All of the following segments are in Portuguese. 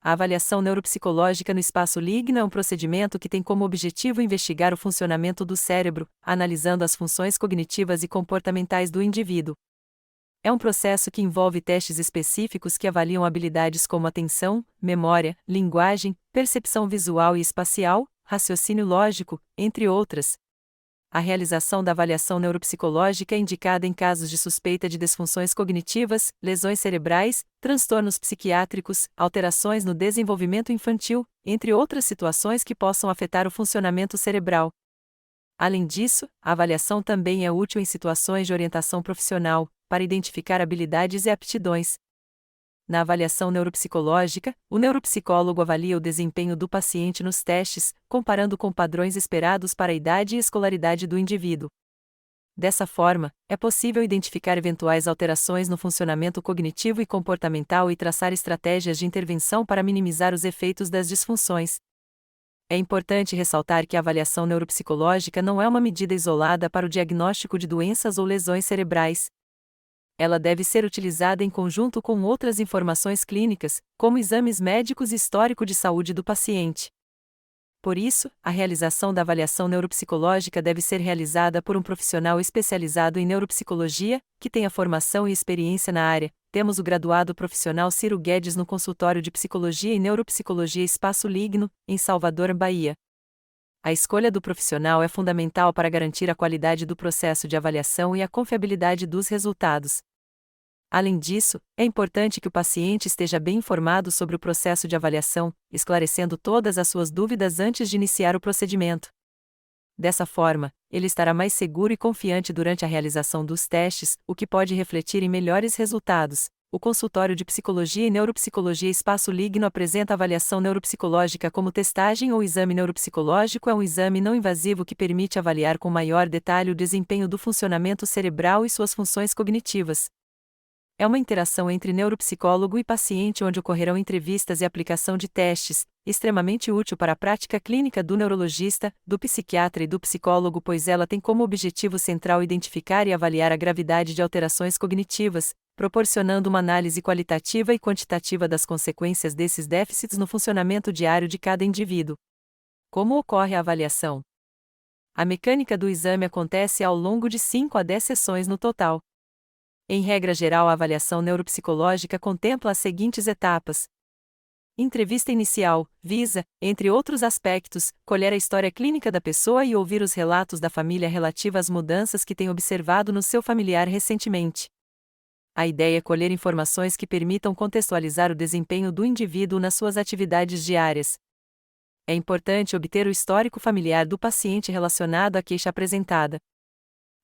A avaliação neuropsicológica no espaço Ligno é um procedimento que tem como objetivo investigar o funcionamento do cérebro, analisando as funções cognitivas e comportamentais do indivíduo. É um processo que envolve testes específicos que avaliam habilidades como atenção, memória, linguagem, percepção visual e espacial, raciocínio lógico, entre outras. A realização da avaliação neuropsicológica é indicada em casos de suspeita de disfunções cognitivas, lesões cerebrais, transtornos psiquiátricos, alterações no desenvolvimento infantil, entre outras situações que possam afetar o funcionamento cerebral. Além disso, a avaliação também é útil em situações de orientação profissional, para identificar habilidades e aptidões. Na avaliação neuropsicológica, o neuropsicólogo avalia o desempenho do paciente nos testes, comparando com padrões esperados para a idade e escolaridade do indivíduo. Dessa forma, é possível identificar eventuais alterações no funcionamento cognitivo e comportamental e traçar estratégias de intervenção para minimizar os efeitos das disfunções. É importante ressaltar que a avaliação neuropsicológica não é uma medida isolada para o diagnóstico de doenças ou lesões cerebrais. Ela deve ser utilizada em conjunto com outras informações clínicas, como exames médicos e histórico de saúde do paciente. Por isso, a realização da avaliação neuropsicológica deve ser realizada por um profissional especializado em neuropsicologia, que tenha formação e experiência na área. Temos o graduado profissional Ciro Guedes no Consultório de Psicologia e Neuropsicologia Espaço Ligno, em Salvador, Bahia. A escolha do profissional é fundamental para garantir a qualidade do processo de avaliação e a confiabilidade dos resultados. Além disso, é importante que o paciente esteja bem informado sobre o processo de avaliação, esclarecendo todas as suas dúvidas antes de iniciar o procedimento. Dessa forma, ele estará mais seguro e confiante durante a realização dos testes, o que pode refletir em melhores resultados. O Consultório de Psicologia e Neuropsicologia Espaço Ligno apresenta avaliação neuropsicológica como testagem ou exame neuropsicológico. É um exame não invasivo que permite avaliar com maior detalhe o desempenho do funcionamento cerebral e suas funções cognitivas. É uma interação entre neuropsicólogo e paciente onde ocorrerão entrevistas e aplicação de testes, extremamente útil para a prática clínica do neurologista, do psiquiatra e do psicólogo, pois ela tem como objetivo central identificar e avaliar a gravidade de alterações cognitivas, proporcionando uma análise qualitativa e quantitativa das consequências desses déficits no funcionamento diário de cada indivíduo. Como ocorre a avaliação? A mecânica do exame acontece ao longo de 5 a 10 sessões no total. Em regra geral, a avaliação neuropsicológica contempla as seguintes etapas. Entrevista inicial visa, entre outros aspectos, colher a história clínica da pessoa e ouvir os relatos da família relativa às mudanças que tem observado no seu familiar recentemente. A ideia é colher informações que permitam contextualizar o desempenho do indivíduo nas suas atividades diárias. É importante obter o histórico familiar do paciente relacionado à queixa apresentada.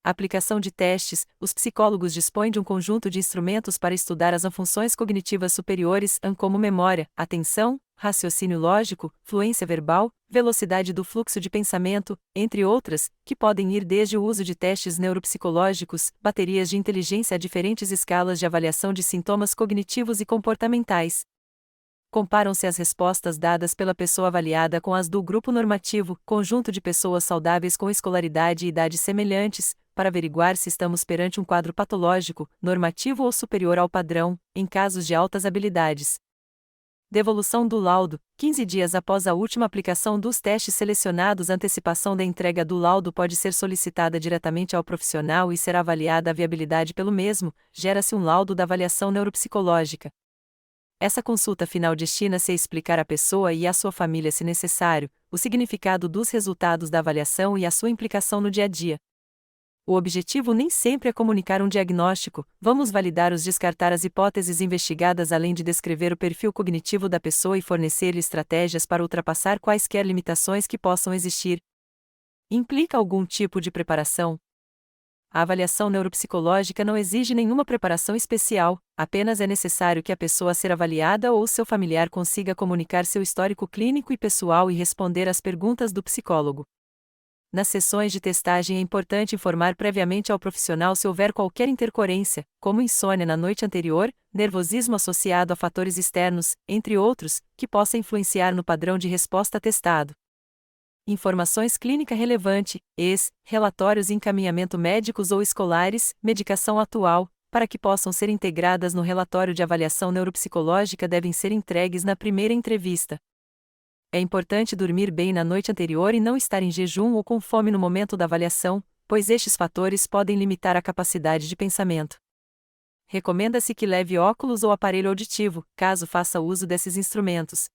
Aplicação de testes: os psicólogos dispõem de um conjunto de instrumentos para estudar as funções cognitivas superiores, como memória, atenção, raciocínio lógico, fluência verbal, velocidade do fluxo de pensamento, entre outras, que podem ir desde o uso de testes neuropsicológicos, baterias de inteligência a diferentes escalas de avaliação de sintomas cognitivos e comportamentais. Comparam-se as respostas dadas pela pessoa avaliada com as do grupo normativo, conjunto de pessoas saudáveis com escolaridade e idade semelhantes, para averiguar se estamos perante um quadro patológico, normativo ou superior ao padrão, em casos de altas habilidades. Devolução do laudo: 15 dias após a última aplicação dos testes selecionados, a antecipação da entrega do laudo pode ser solicitada diretamente ao profissional e será avaliada a viabilidade pelo mesmo. Gera-se um laudo da avaliação neuropsicológica. Essa consulta final destina-se a explicar à pessoa e à sua família, se necessário, o significado dos resultados da avaliação e a sua implicação no dia a dia. O objetivo nem sempre é comunicar um diagnóstico, vamos validar ou descartar as hipóteses investigadas além de descrever o perfil cognitivo da pessoa e fornecer-lhe estratégias para ultrapassar quaisquer limitações que possam existir. Implica algum tipo de preparação? A avaliação neuropsicológica não exige nenhuma preparação especial, apenas é necessário que a pessoa a ser avaliada ou seu familiar consiga comunicar seu histórico clínico e pessoal e responder às perguntas do psicólogo. Nas sessões de testagem é importante informar previamente ao profissional se houver qualquer intercorrência, como insônia na noite anterior, nervosismo associado a fatores externos, entre outros, que possa influenciar no padrão de resposta testado. Informações clínica relevante, relatórios e encaminhamento médicos ou escolares, medicação atual, para que possam ser integradas no relatório de avaliação neuropsicológica, devem ser entregues na primeira entrevista. É importante dormir bem na noite anterior e não estar em jejum ou com fome no momento da avaliação, pois estes fatores podem limitar a capacidade de pensamento. Recomenda-se que leve óculos ou aparelho auditivo, caso faça uso desses instrumentos.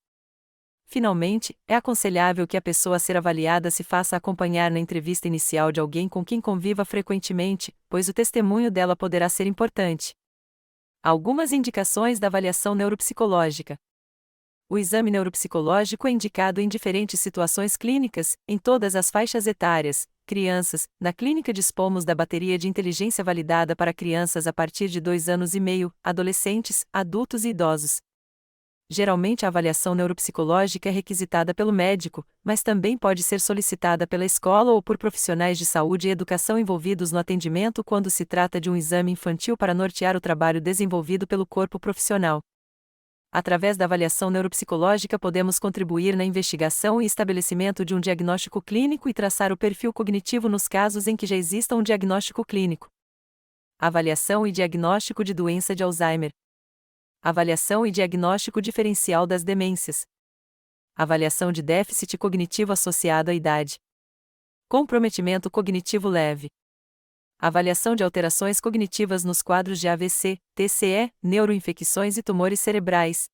Finalmente, é aconselhável que a pessoa a ser avaliada se faça acompanhar na entrevista inicial de alguém com quem conviva frequentemente, pois o testemunho dela poderá ser importante. Algumas indicações da avaliação neuropsicológica. O exame neuropsicológico é indicado em diferentes situações clínicas, em todas as faixas etárias. Crianças, na clínica dispomos da bateria de inteligência validada para crianças a partir de 2 anos e meio, adolescentes, adultos e idosos. Geralmente a avaliação neuropsicológica é requisitada pelo médico, mas também pode ser solicitada pela escola ou por profissionais de saúde e educação envolvidos no atendimento quando se trata de um exame infantil para nortear o trabalho desenvolvido pelo corpo profissional. Através da avaliação neuropsicológica podemos contribuir na investigação e estabelecimento de um diagnóstico clínico e traçar o perfil cognitivo nos casos em que já exista um diagnóstico clínico. Avaliação e diagnóstico de doença de Alzheimer. Avaliação e diagnóstico diferencial das demências. Avaliação de déficit cognitivo associado à idade. Comprometimento cognitivo leve. Avaliação de alterações cognitivas nos quadros de AVC, TCE, neuroinfecções e tumores cerebrais.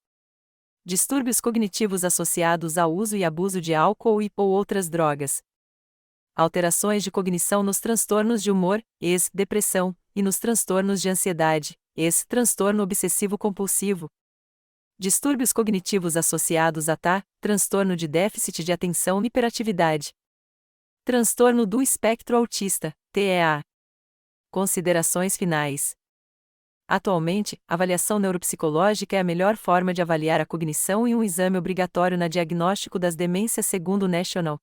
Distúrbios cognitivos associados ao uso e abuso de álcool ou outras drogas. Alterações de cognição nos transtornos de humor, depressão, e nos transtornos de ansiedade, transtorno obsessivo-compulsivo. Distúrbios cognitivos associados a transtorno de déficit de atenção e hiperatividade. Transtorno do espectro autista, TEA. Considerações finais. Atualmente, a avaliação neuropsicológica é a melhor forma de avaliar a cognição e um exame obrigatório na diagnóstico das demências segundo o National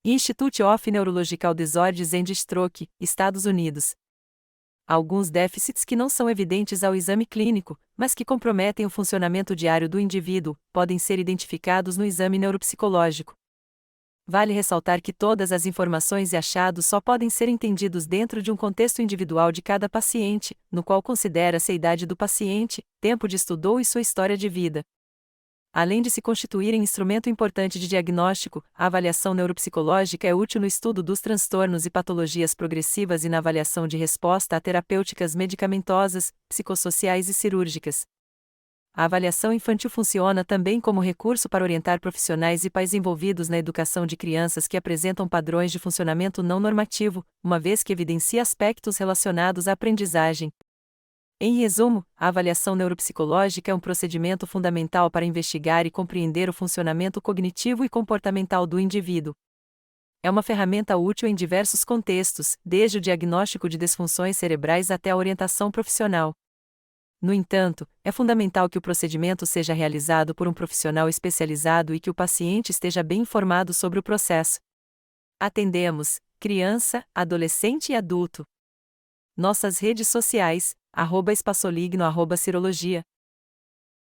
Institute of Neurological Disorders and Stroke, Estados Unidos. Alguns déficits que não são evidentes ao exame clínico, mas que comprometem o funcionamento diário do indivíduo, podem ser identificados no exame neuropsicológico. Vale ressaltar que todas as informações e achados só podem ser entendidos dentro de um contexto individual de cada paciente, no qual considera-se a idade do paciente, tempo de estudo e sua história de vida. Além de se constituir em instrumento importante de diagnóstico, a avaliação neuropsicológica é útil no estudo dos transtornos e patologias progressivas e na avaliação de resposta a terapêuticas medicamentosas, psicossociais e cirúrgicas. A avaliação infantil funciona também como recurso para orientar profissionais e pais envolvidos na educação de crianças que apresentam padrões de funcionamento não normativo, uma vez que evidencia aspectos relacionados à aprendizagem. Em resumo, a avaliação neuropsicológica é um procedimento fundamental para investigar e compreender o funcionamento cognitivo e comportamental do indivíduo. É uma ferramenta útil em diversos contextos, desde o diagnóstico de disfunções cerebrais até a orientação profissional. No entanto, é fundamental que o procedimento seja realizado por um profissional especializado e que o paciente esteja bem informado sobre o processo. Atendemos criança, adolescente e adulto. Nossas redes sociais, @espaçoligno, @cirologia.